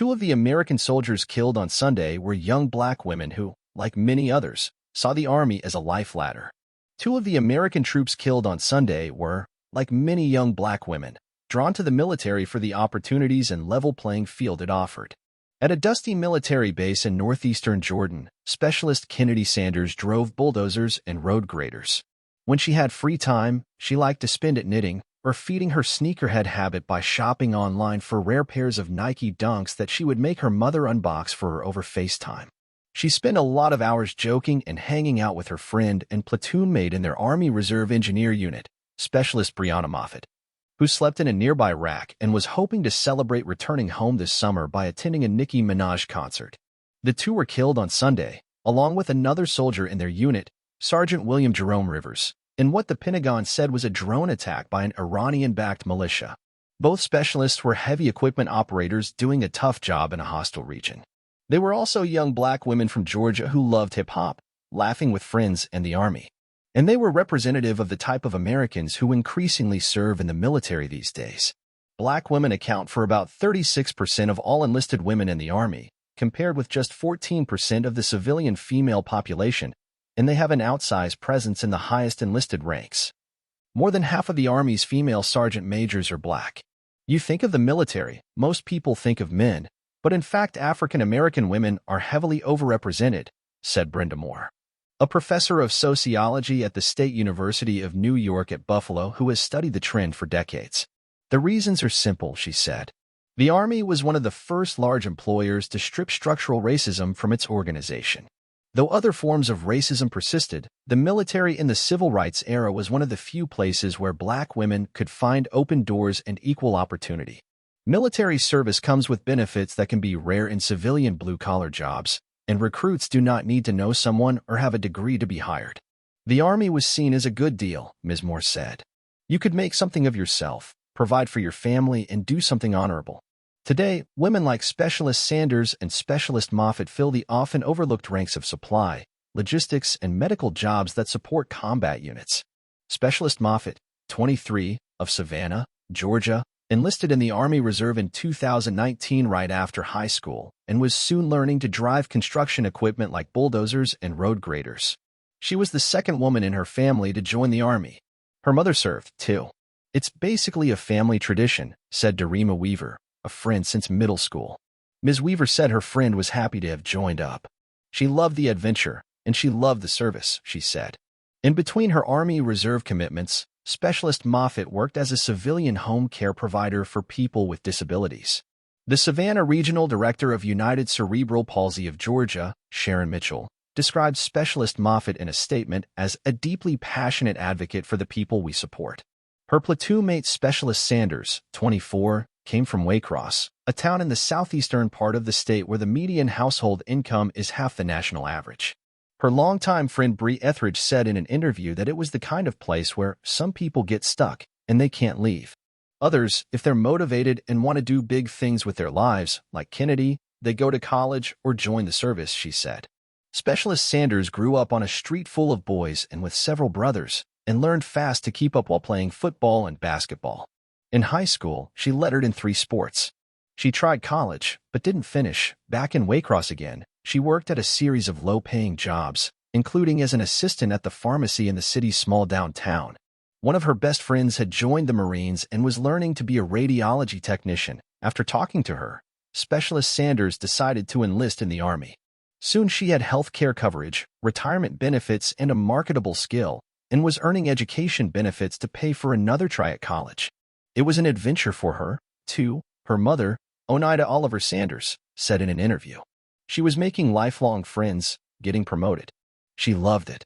Two of the American soldiers killed on Sunday were young black women who, like many others, saw the Army as a life ladder. Two of the American troops killed on Sunday were, like many young black women, drawn to the military for the opportunities and level playing field it offered. At a dusty military base in northeastern Jordan, Specialist Kennedy Sanders drove bulldozers and road graders. When she had free time, she liked to spend it knitting or feeding her sneakerhead habit by shopping online for rare pairs of Nike Dunks that she would make her mother unbox for her over FaceTime. She spent a lot of hours joking and hanging out with her friend and platoon mate in their Army Reserve Engineer Unit, Specialist Breonna Moffett, who slept in a nearby rack and was hoping to celebrate returning home this summer by attending a Nicki Minaj concert. The two were killed on Sunday, along with another soldier in their unit, Sergeant William Jerome Rivers, in what the Pentagon said was a drone attack by an Iranian-backed militia. Both specialists were heavy equipment operators doing a tough job in a hostile region. They were also young black women from Georgia who loved hip-hop, laughing with friends and the Army. And they were representative of the type of Americans who increasingly serve in the military these days. Black women account for about 36% of all enlisted women in the Army, compared with just 14% of the civilian female population, and they have an outsized presence in the highest enlisted ranks. More than half of the Army's female sergeant majors are black. You think of the military, most people think of men, but in fact African-American women are heavily overrepresented, said Brenda Moore, a professor of sociology at the State University of New York at Buffalo who has studied the trend for decades. The reasons are simple, she said. The Army was one of the first large employers to strip structural racism from its organization. Though other forms of racism persisted, the military in the civil rights era was one of the few places where black women could find open doors and equal opportunity. Military service comes with benefits that can be rare in civilian blue-collar jobs, and recruits do not need to know someone or have a degree to be hired. The Army was seen as a good deal, Ms. Moore said. You could make something of yourself, provide for your family, and do something honorable. Today, women like Specialist Sanders and Specialist Moffett fill the often overlooked ranks of supply, logistics, and medical jobs that support combat units. Specialist Moffett, 23, of Savannah, Georgia, enlisted in the Army Reserve in 2019 right after high school and was soon learning to drive construction equipment like bulldozers and road graders. She was the second woman in her family to join the Army. Her mother served, too. It's basically a family tradition, said Darima Weaver, a friend since middle school. Ms. Weaver said her friend was happy to have joined up. She loved the adventure, and she loved the service, she said. In between her Army Reserve commitments, Specialist Moffett worked as a civilian home care provider for people with disabilities. The Savannah Regional Director of United Cerebral Palsy of Georgia, Sharon Mitchell, described Specialist Moffett in a statement as a deeply passionate advocate for the people we support. Her platoon mate Specialist Sanders, 24, came from Waycross, a town in the southeastern part of the state where the median household income is half the national average. Her longtime friend Bree Etheridge said in an interview that it was the kind of place where some people get stuck and they can't leave. Others, if they're motivated and want to do big things with their lives, like Kennedy, they go to college or join the service, she said. Specialist Sanders grew up on a street full of boys and with several brothers, and learned fast to keep up while playing football and basketball. In high school, she lettered in 3 sports. She tried college, but didn't finish. Back in Waycross again, she worked at a series of low-paying jobs, including as an assistant at the pharmacy in the city's small downtown. One of her best friends had joined the Marines and was learning to be a radiology technician. After talking to her, Specialist Sanders decided to enlist in the Army. Soon she had health care coverage, retirement benefits, and a marketable skill, and was earning education benefits to pay for another try at college. It was an adventure for her, too, her mother, Oneida Oliver Sanders, said in an interview. She was making lifelong friends, getting promoted. She loved it.